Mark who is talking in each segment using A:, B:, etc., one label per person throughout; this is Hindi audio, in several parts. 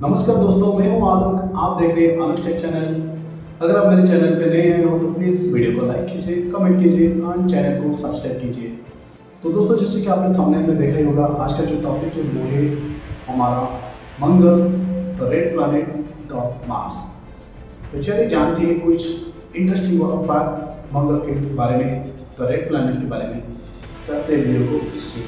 A: नमस्कार दोस्तों, मैं हूं आलोक। आप देख रहे हैं आलोक टेक चैनल। अगर आप मेरे चैनल पे नए आए हो तो प्लीज़ वीडियो को लाइक कीजिए, कमेंट कीजिए और चैनल को सब्सक्राइब कीजिए। तो दोस्तों, जैसे कि आपने थंबनेल में देखा ही होगा, आज का जो टॉपिक है वो है हमारा Mangal, the red planet, the Mars. तो चलिए जानते हैं कुछ इंटरेस्टिंग वाला फैक्ट मंगल के बारे में, द रेड प्लैनेट के बारे में। करते हैं वीडियो को शुरू।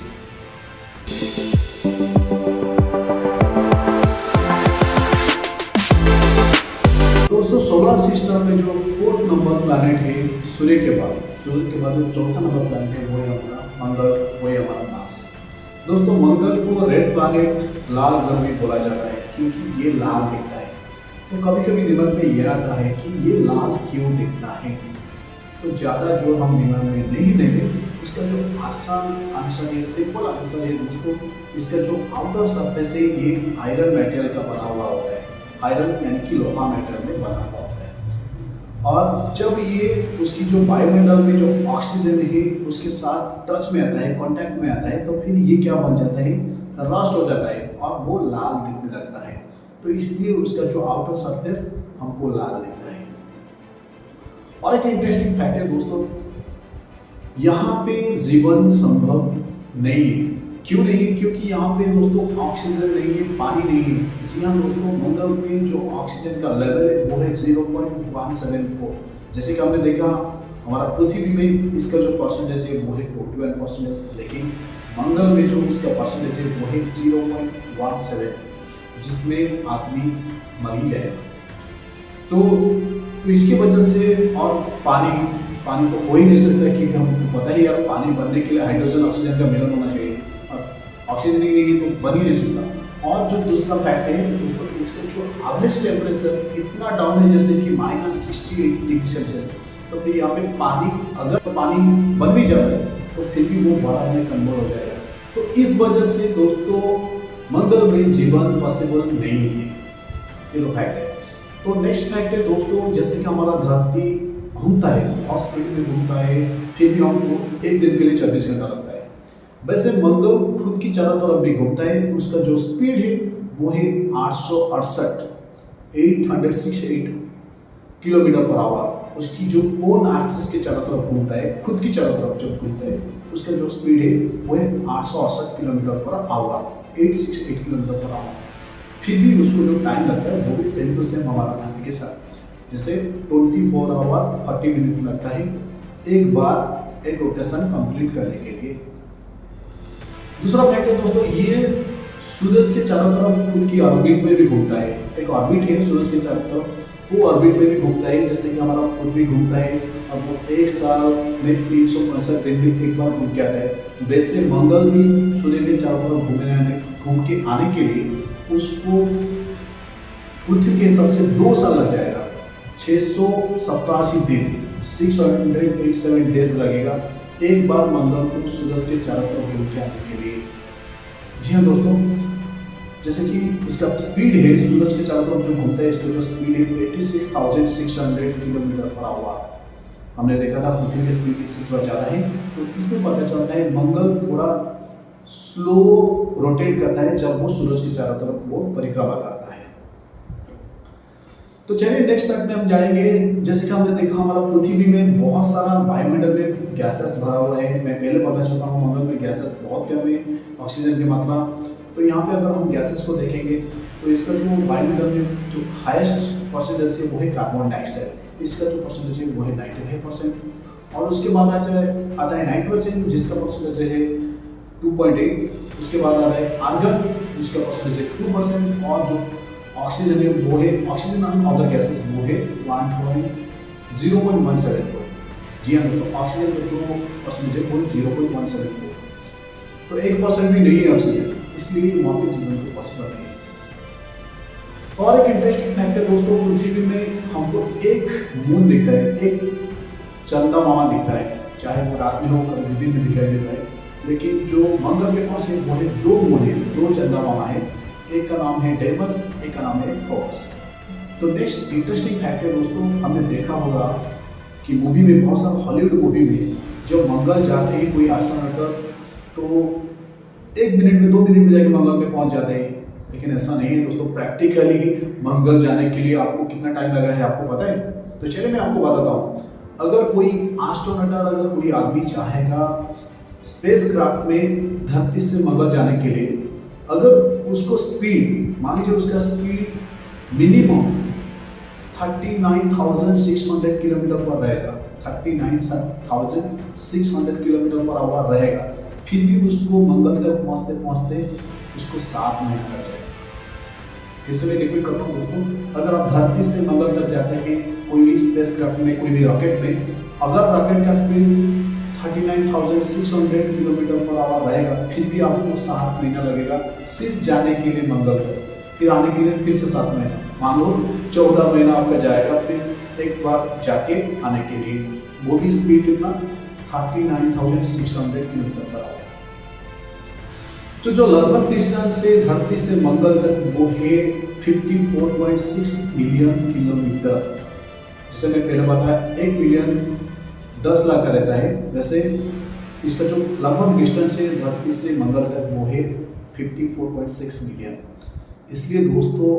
A: दोस्तों, सोलर सिस्टम में जो फोर्थ नंबर प्लैनेट है सूर्य के बाद जो चौथा नंबर प्लैनेट है वो है हमारा मंगल, वो है हमारा मार्स। दोस्तों, मंगल को रेड प्लैनेट, लाल ग्रह भी बोला जाता है क्योंकि ये लाल दिखता है। तो कभी कभी दिमाग में ये आता है कि ये लाल क्यों दिखता है। तो ज़्यादा जो हम दिमाग में नहीं देंगे, इसका जो आसान आंसर है, सिंपल आंसर है दोस्तों, इसका जो आउटर सरफेस है ये आयरन मटेरियल का बना हुआ होता है। आयरन यानी कि लोहा मेटल में बना हुआ होता है। और जब ये उसकी जो वायुमंडल में जो ऑक्सीजन है उसके साथ टच में आता है, कांटेक्ट में आता है, तो फिर ये क्या बन जाता है, रस्ट हो जाता है और वो लाल दिखने लगता है। तो इसलिए उसका जो आउटर सरफेस हमको लाल दिखता है। और एक इंटरेस्टिंग फैक्ट है दोस्तों, यहाँ पे जीवन संभव नहीं है। क्यों नहीं है? क्योंकि यहाँ पे दोस्तों ऑक्सीजन नहीं है, पानी नहीं है। जी हाँ दोस्तों, मंगल में जो ऑक्सीजन का लेवल है वो है 0.174। जैसे कि हमने देखा हमारा पृथ्वी में इसका जो परसेंटेज है वो है 21%, लेकिन मंगल में जो इसका परसेंटेज है वो है 0.17, जिसमें आदमी मर ही जाएगा। तो इसकी वजह से, और पानी तो हो ही नहीं सकता क्योंकि हमको पता ही है पानी बनने के लिए हाइड्रोजन ऑक्सीजन का मिलन होना चाहिए। ऑक्सीजन ही नहीं तो बन ही नहीं सकता। और जो दूसरा फैक्ट है दोस्तों, इसका जो एवरेज टेम्परेचर इतना डाउन है जैसे कि -68 डिग्री सेल्सियस। तो फिर यहाँ पे पानी बन भी जाता है तो फिर भी वो बड़ा में कन्वर्ट हो जाएगा। तो इस वजह से दोस्तों मंगल में जीवन पॉसिबल नहीं है। ये तो फैक्ट है। तो नेक्स्ट फैक्ट है दोस्तों, जैसे कि हमारा धरती घूमता है, बहुत स्पीड में घूमता है, फिर भी हमको एक दिन के लिए 24 घंटा लगता है। वैसे मंगल खुद की चारों तरफ भी घूमता है। उसका जो स्पीड है वो है 868 किलोमीटर पर आवर। उसकी जो ओन एक्सिस के चारों तरफ घूमता है, खुद की चारों तरफ जब घूमता है, उसका जो स्पीड है वो है 868 kilometre per hour, 868 kilometre per hour. फिर भी उसको जो टाइम लगता है वो भी सेम टू सेम हमारा धरती के साथ, जैसे 24 आवर 40 मिनट लगता है एक बार एक रोटेशन कंप्लीट करने के लिए। दूसरा फैक्ट है दोस्तों, ये सूरज के चारों तरफ खुद की ऑर्बिट में भी घूमता है। एक ऑर्बिट है सूरज के चारों तरफ, वो ऑर्बिट में भी घूमता है जैसे कि हमारा पृथ्वी घूमता है। अब वो एक साल में 365 दिन में एक बार घूम के आता है। वैसे मंगल भी सूर्य के चारों तरफ घूम के आने के लिए उसको पृथ्वी के हिसाब से 2 साल लग जाएगा। 687 दिन, 687 डेज लगेगा एक बार मंगल को सूरज के चारों तरफ घूम के आने के लिए। जी हाँ दोस्तों, जैसे कि इसका स्पीड है सूरज के चारों तरफ जो घूमता है, इसका जो स्पीड है 86,600 किलोमीटर पर आवर। हमने देखा था पृथ्वी की स्पीड इससे थोड़ा ज़्यादा है। तो इसमें पता चलता है मंगल थोड़ा स्लो रोटेट करता है जब वो सूरज के चारों तरफ वो परिक्रमा करता है। तो चलिए नेक्स्ट फैक्ट में हम जाएंगे। जैसे कि हमने देखा हमारा पृथ्वी में बहुत सारा वायुमंडल में गैसेस भरा हुआ है। मैं पहले बता चुका हूँ मंगल में गैसेस बहुत कम है, ऑक्सीजन की मात्रा। तो यहाँ पे अगर हम गैसेस को देखेंगे तो इसका जो वायुमंडल में जो हाईएस्ट परसेंटेज है वो है कार्बन डाइऑक्साइड। इसका जो परसेंटेज है वो है 95%। और उसके बाद आता है नाइट्रोजन, जिसका परसेंटेज है 2.8। उसके बाद आता है आर्गन, जिसका परसेंटेज है 2%। और जो ऑक्सीजन है वो है, ऑक्सीजन एंड अदर गैसेस वो है 0.174। जी हाँ दोस्तों, ऑक्सीजन का जो परसेंटेज है वो 0.174। तो 1% भी नहीं है ऑक्सीजन, इसलिए वहाँ पे जीवन को पॉसिबल नहीं है। और एक इंटरेस्टिंग फैक्ट है दोस्तों, पृथ्वी में हमको एक मून दिखता है, एक चंदा मामा दिखता है। चाहे वो रात में हो, कभी दिन में दिखाई देता है। लेकिन जो मंगल के पास है वो है 2 मून है, 2 चंदा मामा है। एक का नाम है डेमस, एक का नाम है फोर्स। तो नेक्स्ट इंटरेस्टिंग फैक्ट है दोस्तों, हमने देखा होगा कि मूवी में, बहुत सारा हॉलीवुड मूवी में जब मंगल जाते हैं कोई एस्ट्रोनॉट तो 1 मिनट में 2 मिनट में जाके मंगल पे पहुंच जाते हैं। लेकिन ऐसा नहीं है दोस्तों। प्रैक्टिकली मंगल जाने के लिए आपको कितना टाइम लगा है आपको पता है? तो चलिए मैं आपको बताता हूँ। अगर कोई एस्ट्रोनॉट, अगर कोई आदमी चाहेगा स्पेस क्राफ्ट में धरती से मंगल जाने के लिए, अगर उसको स्पीड, मान लीजिए उसका स्पीड मिनिमम 39,600 किलोमीटर पर रहेगा, 39,600 किलोमीटर पर आवर रहेगा, फिर भी उसको मंगल तक पहुंचते पहुंचते उसको 7 महीना लग जाएगा। इससे मैं रिपीट करता हूँ दोस्तों, अगर आप धरती से मंगल तक जाते हैं कोई भी स्पेस क्राफ्ट में, कोई भी रॉकेट में, अगर रॉकेट का स्पीड 39,600 किलोमीटर पर आवर रहेगा, फिर भी आपको 7 महीना लगेगा सिर्फ जाने के लिए मंगल तक, फिर आने के लिए फिर से 7 महीना, मान लो 14 महीना आपका जाएगा फिर एक बार जाके आने के लिए। वो भी स्पीड कितना? 39,600 किलोमीटर पर आवर। तो जो लगभग डिस्टेंस है धरती से मंगल तक वो है 54.6 मिलियन किलोमीटर। जैसे मैं पहले बताया 1 मिलियन 10 लाख का रहता है, वैसे इसका जो लगभग डिस्टेंस है धरती से मंगल तक वो है 54.6 मिलियन। इसलिए दोस्तों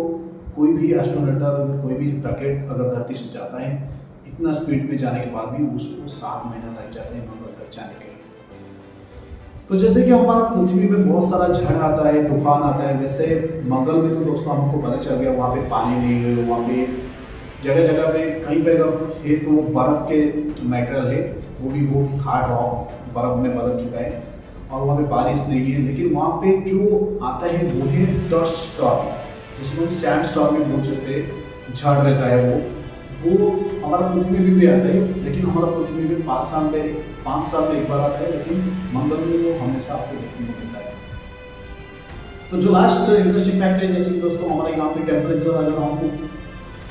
A: कोई भी एस्ट्रोनॉट, अगर कोई भी रॉकेट अगर धरती से जाता है, इतना स्पीड में जाने के बाद भी उसको 7 महीना लग जाते हैं मंगल तक जाने के लिए। तो जैसे कि हमारा पृथ्वी में बहुत सारा झड़ आता है, तूफान आता है, वैसे मंगल में तो दोस्तों हमको पता चल गया वहाँ पे पानी नहीं है, वहाँ पे जगह जगह पे कहीं पे अगर है तो वो बर्फ के मटेरियल है, वो भी वो हार्ड रॉक बर्फ में बदल चुका है, और वहाँ पे बारिश नहीं है। लेकिन वहाँ पे जो आता है वो है डस्ट स्टॉर्म, जिसको हम सैंड स्टॉर्म में बोल सकते हैं। झड़ रहता है वो हमारा पृथ्वी में भी आता है, लेकिन हमारा पृथ्वी में 5 साल में एक बार आता है, लेकिन मंगल में वो हमेशा आपको देखने को मिलता है। तो जो लास्ट इंटरेस्टिंग फैक्ट है, जैसे कि दोस्तों हमारे यहाँ पे टेम्परेचर अगर हमको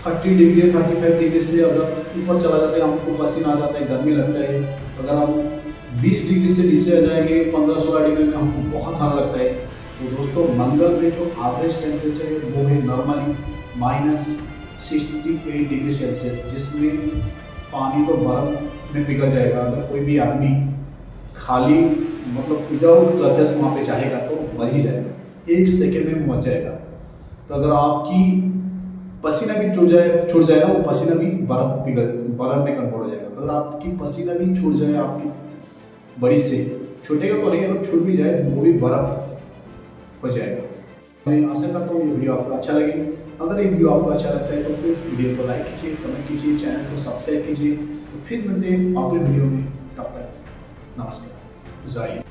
A: 30 डिग्री 35 डिग्री से अगर ऊपर चला जाता है, हमको पसीना आ जाता है, गर्मी लगता है। अगर हम 20 डिग्री से नीचे आ जाएंगे 15-16 डिग्री में, हमको बहुत ठंड लगता है। तो दोस्तों मंगल में जो एवरेज टेम्परेचर है वो है नॉर्मली -68 डिग्री सेल्सियस, जिसमें पानी तो बर्फ में पिघल जाएगा। अगर कोई भी आदमी खाली मतलब विदाउट क्लथेस वहाँ पे चाहेगा तो मर ही जाएगा, 1 सेकेंड में मर जाएगा। तो अगर आपकी पसीना भी छूट जाए ना, वो पसीना भी बर्फ में कन्वर्ट हो जाएगा। अगर आपकी पसीना भी छूट जाए आपकी बड़ी से, छूटेगा तो नहीं, अगर छूट भी जाए वो भी बर्फ हो जाएगा। मैं आशा करता हूँ ये वीडियो आपको अच्छा लगे। अगर ये वीडियो आपको अच्छा लगता है तो प्लीज़ वीडियो को लाइक कीजिए, कमेंट कीजिए, चैनल को सब्सक्राइब कीजिए। तो फिर मिलते हैं अगले वीडियो में, तब तक नमस्कार, जय हिंद।